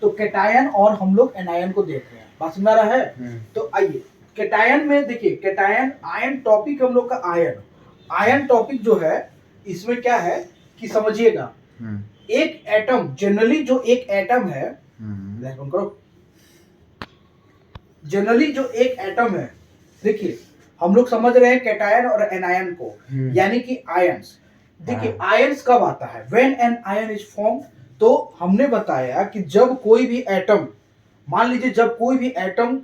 तो कैटायन और हम लोग एनायन को देख रहे हैं, बात समझ रहा है। तो आइए कैटायन में देखिए, कैटायन आयन टॉपिक हम लोग का आयन टॉपिक जो है इसमें क्या है कि समझिएगा, एक एटम जनरली जो एक एटम है, करो जनरली जो एक एटम है, देखिए हम लोग समझ रहे हैं कैटायन और एनायन को, यानी कि आयंस। देखिए आयंस कब आता है, when an ion is form. तो हमने बताया कि जब कोई भी एटम, मान लीजिए जब कोई भी एटम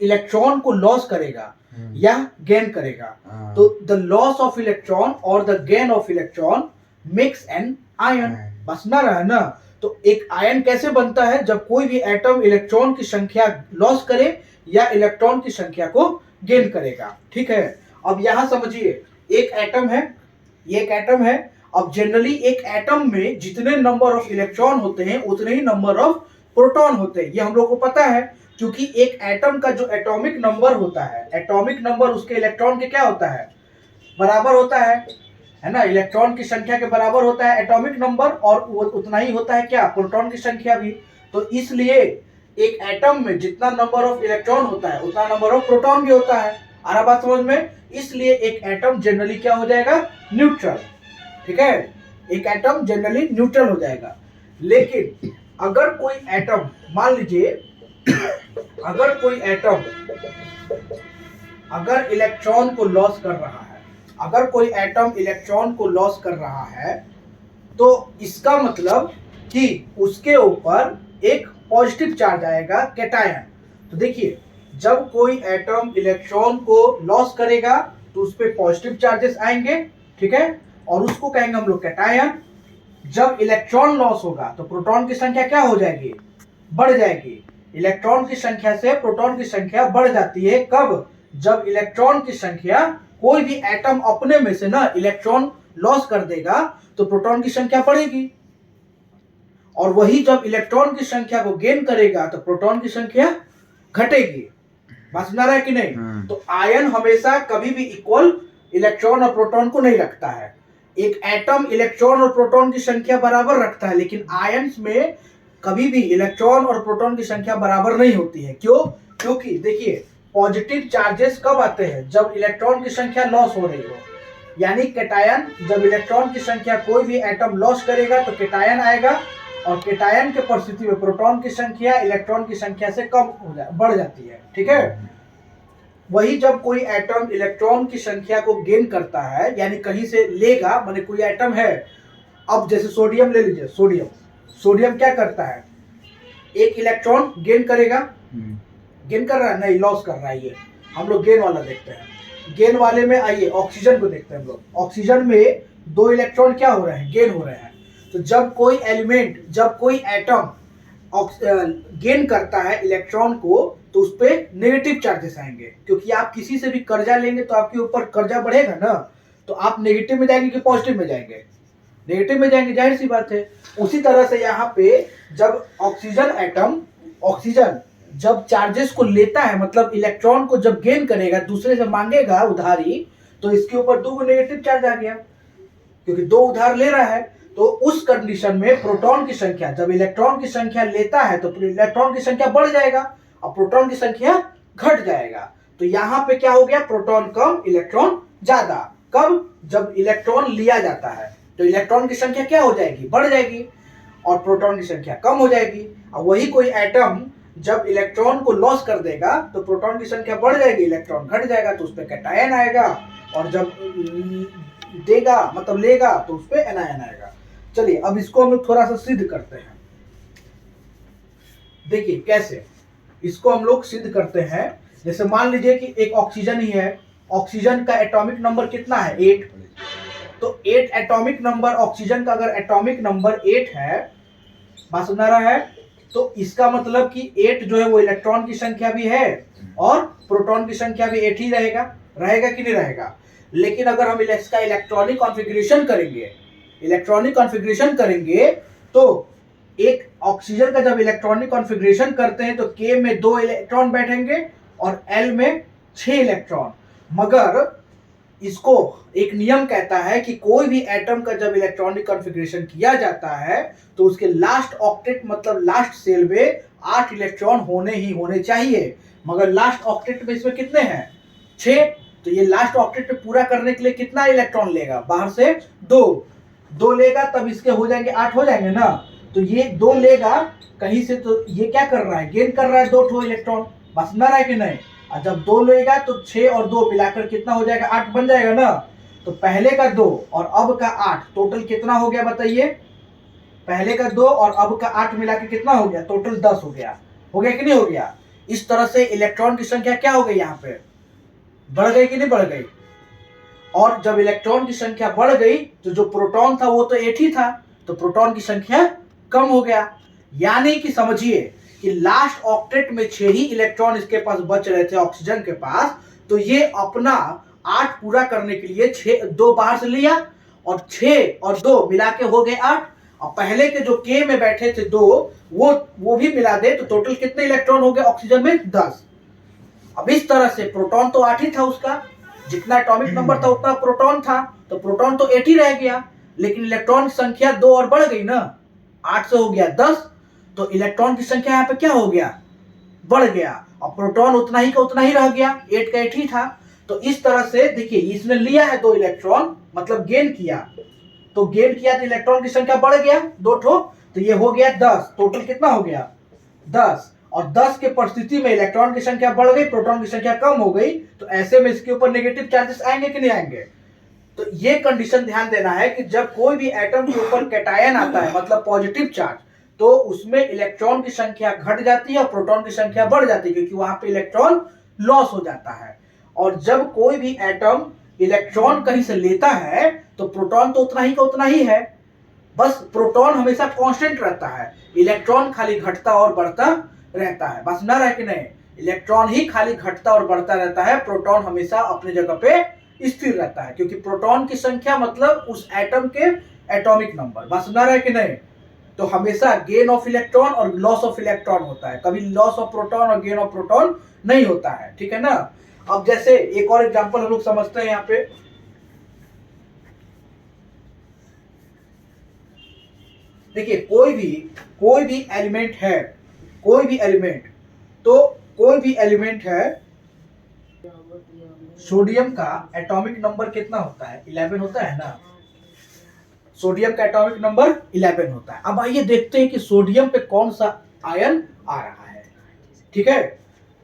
इलेक्ट्रॉन को लॉस करेगा या गेन करेगा, तो द लॉस ऑफ इलेक्ट्रॉन और the gain of electron makes an ion. बस ना रहा ना। तो एक आयन कैसे बनता है, जब कोई भी एटम इलेक्ट्रॉन की संख्या लॉस करे या इलेक्ट्रॉन की संख्या को गेन करेगा। ठीक है, अब यहां समझिए एक एटम है, ये एक एटम है। अब जनरली एक एटम में जितने नंबर ऑफ इलेक्ट्रॉन होते हैं उतने ही नंबर ऑफ प्रोटॉन होते हैं, ये हम लोग को पता है। क्योंकि एक एटम का जो एटॉमिक नंबर होता है, एटॉमिक नंबर उसके इलेक्ट्रॉन के क्या होता है, बराबर होता है ना, इलेक्ट्रॉन की संख्या के बराबर होता है एटॉमिक नंबर, और उतना ही होता है क्या, प्रोटॉन की संख्या भी। तो इसलिए एक एटम में जितना नंबर ऑफ इलेक्ट्रॉन होता है उतना नंबर ऑफ प्रोटॉन भी होता है। आ रहा बात समझ में। इसलिए एक एटम जनरली क्या हो जाएगा, न्यूट्रल। ठीक है, एक एटम जनरली न्यूट्रल हो जाएगा। लेकिन अगर कोई एटम, मान लीजिए अगर कोई एटम अगर इलेक्ट्रॉन को लॉस कर रहा है, अगर कोई एटम इलेक्ट्रॉन को लॉस कर रहा है, तो इसका मतलब कि उसके ऊपर एक पॉजिटिव चार्ज आएगा, कैटायन। तो देखिए जब कोई एटम इलेक्ट्रॉन को लॉस करेगा तो उस पर पॉजिटिव चार्जेस आएंगे, ठीक है, और उसको कहेंगे हम लोग कैटायन। जब इलेक्ट्रॉन लॉस होगा तो प्रोटॉन की संख्या क्या हो जाएगी, बढ़ जाएगी। इलेक्ट्रॉन की संख्या से प्रोटॉन की संख्या बढ़ जाती है, कब, जब इलेक्ट्रॉन की संख्या, कोई भी एटम अपने में से ना इलेक्ट्रॉन लॉस कर देगा तो प्रोटॉन की संख्या बढ़ेगी, और वही जब इलेक्ट्रॉन की संख्या को गेन करेगा तो प्रोटॉन की संख्या घटेगी। बात समझ रहा है कि नहीं। तो आयन हमेशा कभी भी इक्वल इलेक्ट्रॉन और प्रोटॉन को नहीं रखता है। एक एटम इलेक्ट्रॉन और प्रोटॉन की संख्या बराबर रखता है, लेकिन आयंस में कभी भी इलेक्ट्रॉन और प्रोटॉन की संख्या बराबर नहीं होती है। क्यों, क्योंकि देखिए पॉजिटिव चार्जेस कब आते हैं, जब इलेक्ट्रॉन की संख्या लॉस हो रही हो, यानी कैटायन। जब इलेक्ट्रॉन की संख्या कोई भी एटम लॉस करेगा तो कैटायन आएगा, और कैटायन के परिस्थिति में प्रोटॉन की संख्या इलेक्ट्रॉन की संख्या से कम बढ़ जाती है। ठीक है, वही जब कोई एटम इलेक्ट्रॉन की संख्या को गेन करता है, यानी कहीं से लेगा, माने कोई एटम है, अब जैसे सोडियम ले लीजिए, सोडियम क्या करता है, एक इलेक्ट्रॉन गेन करेगा, गेन कर रहा है, नहीं लॉस कर रहा है। ये हम लोग गेन वाला देखते हैं। गेन वाले में आइए ऑक्सीजन को देखते हैं हम लोग। ऑक्सीजन में 2 इलेक्ट्रॉन क्या हो रहे हैं, गेन हो रहे हैं। तो जब कोई एलिमेंट, जब कोई एटम गेन करता है इलेक्ट्रॉन को, तो उस पर नेगेटिव चार्जेस आएंगे। क्योंकि आप किसी से भी कर्जा लेंगे तो आपके ऊपर कर्जा बढ़ेगा ना, तो आप नेगेटिव में जाएंगे कि पॉजिटिव में जाएंगे, नेगेटिव में जाएंगे, जाहिर सी बात है। उसी तरह से यहाँ पे जब ऑक्सीजन एटम, ऑक्सीजन जब चार्जेस को लेता है, मतलब इलेक्ट्रॉन को जब गेन करेगा, दूसरे से मांगेगा उधारी, तो इसके ऊपर 2 नेगेटिव चार्ज आ गया, क्योंकि 2 उधार ले रहा है। तो उस कंडीशन में प्रोटॉन की संख्या, जब इलेक्ट्रॉन की संख्या लेता है तो इलेक्ट्रॉन की संख्या बढ़ जाएगा और प्रोटॉन की संख्या घट जाएगा। तो यहाँ पे क्या हो गया, प्रोटॉन कम इलेक्ट्रॉन ज्यादा। कब, जब इलेक्ट्रॉन लिया जाता है तो इलेक्ट्रॉन की संख्या क्या हो जाएगी, बढ़ जाएगी, और प्रोटॉन की संख्या कम हो जाएगी। और वही कोई एटम जब इलेक्ट्रॉन को लॉस कर देगा तो प्रोटॉन की संख्या बढ़ जाएगी, इलेक्ट्रॉन घट जाएगा, तो उस पर कैटायन आएगा, और जब देगा मतलब लेगा तो उस पर एनायन आएगा। चलिए अब इसको हम लोग थोड़ा सा सिद्ध करते हैं। देखिए कैसे इसको हम लोग सिद्ध करते हैं। जैसे मान लीजिए कि एक ऑक्सीजन ही है, ऑक्सीजन का एटॉमिक नंबर कितना है, 8। तो 8 एटॉमिक नंबर, ऑक्सीजन का अगर एटॉमिक नंबर 8 है, बात समझ रहा है, तो इसका मतलब कि 8 जो है वो इलेक्ट्रॉन की संख्या भी है और प्रोटॉन की संख्या भी 8 ही रहेगा, रहेगा कि नहीं रहेगा। लेकिन अगर हम इसका इलेक्ट्रॉनिक कॉन्फ़िगरेशन करेंगे, इलेक्ट्रॉनिक कॉन्फ़िगरेशन करेंगे, तो एक ऑक्सीजन का जब इलेक्ट्रॉनिक कॉन्फ़िगरेशन करते हैं तो K में 2 इलेक्ट्रॉन बैठेंगे और L में 6 इलेक्ट्रॉन। मगर इसको एक नियम कहता है कि कोई भी एटम का जब इलेक्ट्रॉनिक कॉन्फ़िगरेशन किया जाता है तो उसके लास्ट ऑक्टेट मतलब लास्ट सेल में 8 इलेक्ट्रॉन होने ही होने चाहिए, मगर लास्ट ऑक्टेट में इसमें कितने हैं 6। तो ये लास्ट ऑक्टेट पे पूरा करने के लिए कितना इलेक्ट्रॉन लेगा, बाहर से 2 लेगा, तब इसके हो जाएंगे 8 हो जाएंगे ना। तो ये 2 लेगा कहीं से, तो ये क्या कर रहा है, गेन कर रहा है 2 इलेक्ट्रॉन, बस ना रहा है कि नहीं। और जब 2 लेगा तो 6 और 2 मिलाकर कितना हो जाएगा 8 बन जाएगा ना। तो पहले का 2 और अब का 8 टोटल कितना हो गया बताइए, पहले का 2 और अब का 8 मिला के कितना हो गया, टोटल 10 हो गया कि नहीं हो गया। इस तरह से इलेक्ट्रॉन की संख्या क्या हो गई, यहाँ पे बढ़ गई कि नहीं बढ़ गई। और जब इलेक्ट्रॉन की संख्या बढ़ गई तो जो प्रोटॉन था वो तो 8 ही था, तो प्रोटॉन की संख्या कम हो गया। यानी कि समझिए कि लास्ट ऑक्टेट में 6 ही इलेक्ट्रॉन इसके पास बच रहे थे ऑक्सीजन के पास, तो ये अपना 8 पूरा करने के लिए 2 बाहर से लिया और 6 और 2 मिला के हो गए 8। और पहले के जो के में बैठे थे 2 वो भी मिला दे तो टोटल कितने इलेक्ट्रॉन हो गए ऑक्सीजन में 10। अब इस तरह से प्रोटॉन तो 8 ही था, उसका जितना एटॉमिक नंबर था उतना प्रोटॉन था, तो प्रोटॉन तो 8 ही रह गया, लेकिन इलेक्ट्रॉन की संख्या 2 और बढ़ गई ना, 8 से हो गया 10, तो इलेक्ट्रॉन की संख्या यहाँ पे क्या हो गया, बढ़ गया, और प्रोटॉन उतना ही का उतना ही रह गया, 8 का 8 ही था। तो इस तरह से देखिए इसने लिया है 2 इलेक्ट्रॉन, मतलब गेन किया, तो गेन किया तो इलेक्ट्रॉन की संख्या बढ़ गया 2 ठो, तो ये हो गया 10, टोटल कितना हो गया 10। और 10 के परिस्थिति में इलेक्ट्रॉन की संख्या बढ़ गई, प्रोटॉन की संख्या कम हो गई, तो ऐसे में इसके ऊपर नेगेटिव चार्जेस आएंगे कि नहीं आएंगे। तो ये कंडीशन ध्यान देना है कि जब कोई भी एटम के ऊपर कैटायन आता है मतलब पॉजिटिव चार्ज, तो उसमें इलेक्ट्रॉन की संख्या घट जाती है और प्रोटॉन की संख्या बढ़ जाती है, क्योंकि वहां पे इलेक्ट्रॉन लॉस हो जाता है। और जब कोई भी एटम इलेक्ट्रॉन कहीं से लेता है तो प्रोटॉन तो उतना ही का उतना ही है, बस प्रोटॉन हमेशा कांस्टेंट रहता है, इलेक्ट्रॉन खाली घटता और बढ़ता रहता है, बस ना रह के नहीं, इलेक्ट्रॉन ही खाली घटता और बढ़ता रहता है, प्रोटॉन हमेशा अपनी जगह पे स्थिर रहता है, क्योंकि प्रोटॉन की संख्या मतलब उस एटम के एटॉमिक नंबर, बस ना रह के नहीं। तो हमेशा गेन ऑफ इलेक्ट्रॉन और लॉस ऑफ इलेक्ट्रॉन होता है, कभी लॉस ऑफ प्रोटॉन और गेन ऑफ प्रोटॉन नहीं होता है, ठीक है ना। अब जैसे एक और एग्जांपल हम लोग समझते हैं यहाँ पे, देखिए कोई भी एलिमेंट है, कोई भी एलिमेंट है, सोडियम का एटॉमिक नंबर कितना होता है 11 होता है ना, सोडियम का एटॉमिक नंबर 11 होता है। अब आइए देखते हैं कि सोडियम पे कौन सा आयन आ रहा है, ठीक है।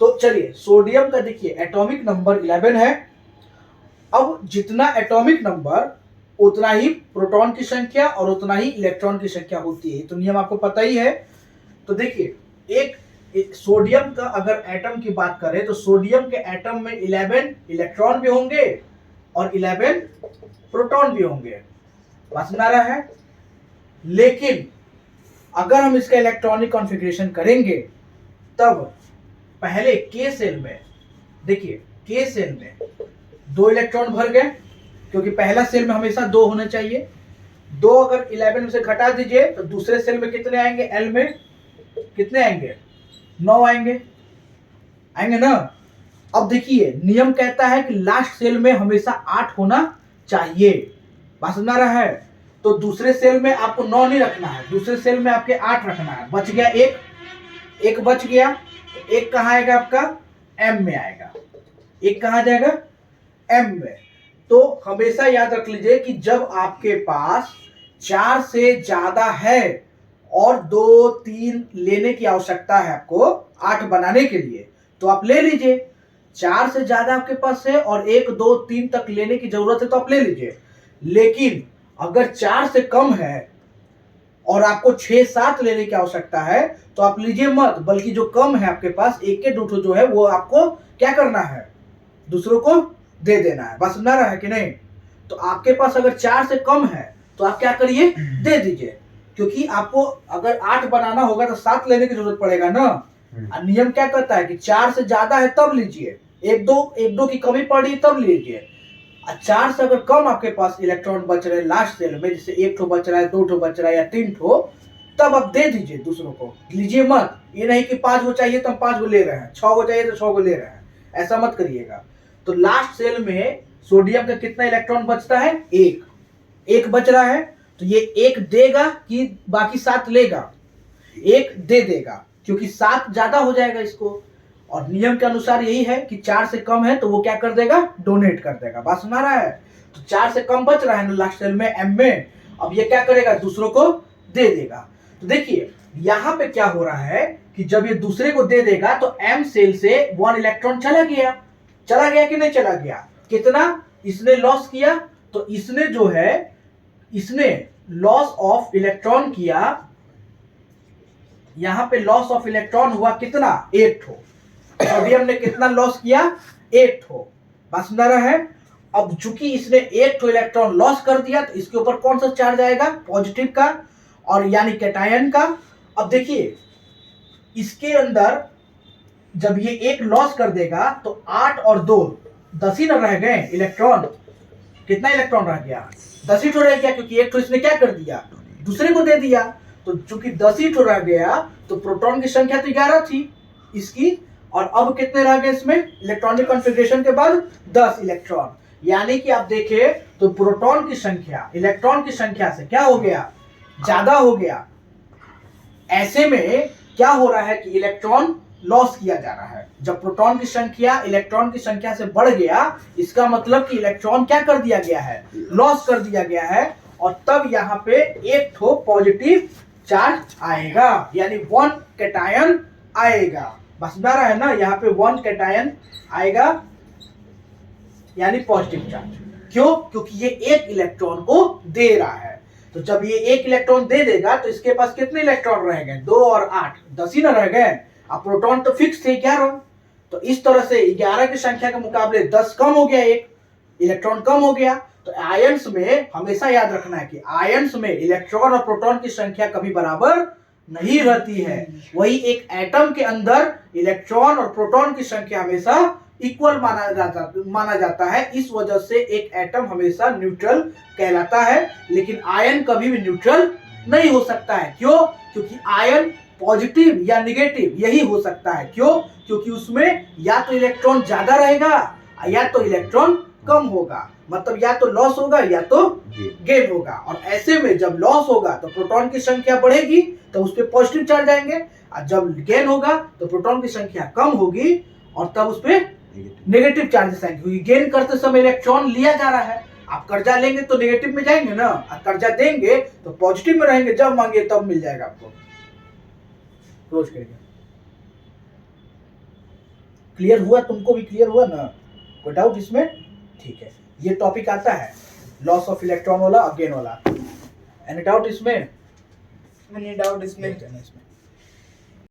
तो चलिए सोडियम का देखिए एटॉमिक नंबर 11 है। अब जितना एटॉमिक नंबर उतना ही प्रोटॉन की संख्या और उतना ही इलेक्ट्रॉन की संख्या होती है, तो नियम आपको पता ही है। तो देखिए एक सोडियम का अगर एटम की बात करें तो सोडियम के एटम में 11 इलेक्ट्रॉन भी होंगे और 11 प्रोटॉन भी होंगे, बात समझ आ रहा है। लेकिन अगर हम इसका इलेक्ट्रॉनिक कॉन्फ़िगरेशन करेंगे तब पहले के सेल में, देखिए के सेल में 2 इलेक्ट्रॉन भर गए, क्योंकि पहला सेल में हमेशा 2 होने चाहिए, 2 अगर 11 में से घटा दीजिए तो दूसरे सेल में कितने आएंगे, एल में कितने आएंगे 9 आएंगे ना। अब देखिए नियम कहता है कि लास्ट सेल में हमेशा 8 होना चाहिए, बात समझ आ रहा है। तो दूसरे सेल में आपको 9 नहीं रखना है, दूसरे सेल में आपके 8 रखना है, बच गया एक बच गया, तो एक कहाँ आएगा आपका एम में आएगा, एक कहाँ जाएगा एम में। तो हमेशा याद रख लीजिए कि जब आपके पास 4 से ज्यादा है और 2 3 लेने की आवश्यकता है आपको 8 बनाने के लिए, तो आप ले लीजिए, 4 से ज्यादा आपके पास है और 1 2 3 तक लेने की जरूरत है तो आप ले लीजिए। लेकिन अगर 4 से कम है और आपको 6 7 लेने की आवश्यकता है तो आप लीजिए मत, बल्कि जो कम है आपके पास एक के 2 जो है वो आपको क्या करना है, दूसरों को दे देना है, बस समझ रहा है कि नहीं। तो आपके पास अगर 4 से कम है तो आप क्या करिए, दे दीजिए, क्योंकि आपको अगर 8 बनाना होगा तो 7 लेने की जरूरत पड़ेगा ना। नियम क्या कहता है कि 4 से ज्यादा है तब लीजिए, एक दो की कमी पड़ रही तब लीजिए। 4 से अगर कम आपके पास इलेक्ट्रॉन बच रहे लास्ट सेल में, जैसे 1 ठो बच रहा है, 2 ठो बच रहा है या 3 ठो, तब आप दे दीजिए दूसरों को, लीजिए मत। ये नहीं कि 5 गो चाहिए तो हम 5 गो ले रहे हैं, 6 गो चाहिए तो 6 गो ले रहे हैं, ऐसा मत करिएगा। तो लास्ट सेल में सोडियम का कितना इलेक्ट्रॉन बचता है? एक बच रहा है, तो ये एक देगा कि बाकी 7 लेगा? एक दे देगा, क्योंकि 7 ज्यादा हो जाएगा इसको, और नियम के अनुसार यही है कि 4 से कम है तो वो क्या कर देगा? डोनेट कर देगा। बात सुना रहा है? तो 4 से कम बच रहा है ना लास्ट सेल में, एम में, अब ये क्या करेगा? दूसरों को दे देगा। तो देखिए यहां पे क्या हो रहा है कि जब ये दूसरे को दे देगा तो एम सेल से 1 इलेक्ट्रॉन चला गया कि नहीं चला गया? कितना इसने लॉस किया? तो इसने जो है, इसने लॉस ऑफ इलेक्ट्रॉन किया, यहां पे लॉस ऑफ इलेक्ट्रॉन हुआ कितना? 8 ठो। सोडियम ने कितना लॉस किया? 8 ठो। बात सुना रहा है? अब चूंकि इसने 1 ठो इलेक्ट्रॉन लॉस कर दिया तो इसके ऊपर कौन सा चार्ज आएगा? पॉजिटिव का, और यानी कैटायन का। अब देखिए इसके अंदर जब ये 1 लॉस कर देगा तो 8 और 2 10 ही ना रह गए इलेक्ट्रॉन। कितना इलेक्ट्रॉन रह गया? 10 ही ठो रह गया, क्योंकि 1 ठो इसने क्या कर दिया? दूसरे को दे दिया। तो चूंकि 10 ही ठो रह गया तो प्रोटॉन की संख्या तो 11 थी इसकी, और अब कितने रह गए इसमें? इलेक्ट्रॉनिक कॉन्फ़िगरेशन के बाद 10 इलेक्ट्रॉन। यानी कि आप देखें तो प्रोटॉन की संख्या इलेक्ट्रॉन की संख्या से क्या हो गया? ज्यादा हो गया। ऐसे में क्या हो रहा है कि इलेक्ट्रॉन लॉस किया जा रहा है। जब प्रोटॉन की संख्या इलेक्ट्रॉन की संख्या से बढ़ गया, इसका मतलब कि इलेक्ट्रॉन क्या कर दिया गया है? लॉस कर दिया गया है, और तब यहां पे 1 ठो पॉजिटिव चार्ज आएगा, यानी 1 कैटायन आएगा। बस समझ रहा है ना? यहाँ पे 1 कैटायन आएगा, यानी पॉजिटिव चार्ज। क्यों? क्योंकि ये 1 इलेक्ट्रॉन को दे रहा है। तो जब ये 1 इलेक्ट्रॉन दे देगा तो इसके पास कितने इलेक्ट्रॉन रह गए? 2 और 8 10 ही ना रह गए। अब प्रोटॉन तो फिक्स थे 11, तो इस तरह से 11 की संख्या के मुकाबले 10 कम हो गया, 1 इलेक्ट्रॉन कम हो गया। तो आयंस में हमेशा याद रखना है कि आयंस में इलेक्ट्रॉन और प्रोटॉन की संख्या कभी बराबर नहीं रहती है। वही एक एटम के अंदर इलेक्ट्रॉन और प्रोटॉन की संख्या हमेशा इक्वल माना जाता है। इस वजह से एक एटम हमेशा न्यूट्रल कहलाता है, लेकिन आयन कभी भी न्यूट्रल नहीं हो सकता है। क्यों? क्योंकि आयन पॉजिटिव या निगेटिव यही हो सकता है। क्यों? क्योंकि उसमें या तो इलेक्ट्रॉन ज्यादा रहेगा या तो इलेक्ट्रॉन कम होगा, मतलब या तो लॉस होगा या तो गेन होगा। और ऐसे में जब लॉस होगा तो प्रोटॉन की संख्या बढ़ेगी तो उस पर पॉजिटिव चार्ज आएंगे, और जब गेन होगा तो प्रोटॉन की संख्या कम होगी और तब उस पर नेगेटिव चार्जेस आएंगे। क्योंकि गेन करते समय इलेक्ट्रॉन लिया जा रहा है। आप कर्जा लेंगे तो नेगेटिव में जाएंगे ना, और कर्जा देंगे तो पॉजिटिव में रहेंगे, जब मांगे तब मिल जाएगा आपको। क्लोज करिए। क्लियर हुआ? तुमको भी क्लियर हुआ ना? कोई डाउट इसमें? ठीक है, ये टॉपिक आता है लॉस ऑफ इलेक्ट्रॉन वाला और गेन वाला। एनी डाउट इसमें? मैंने डाउट इसमें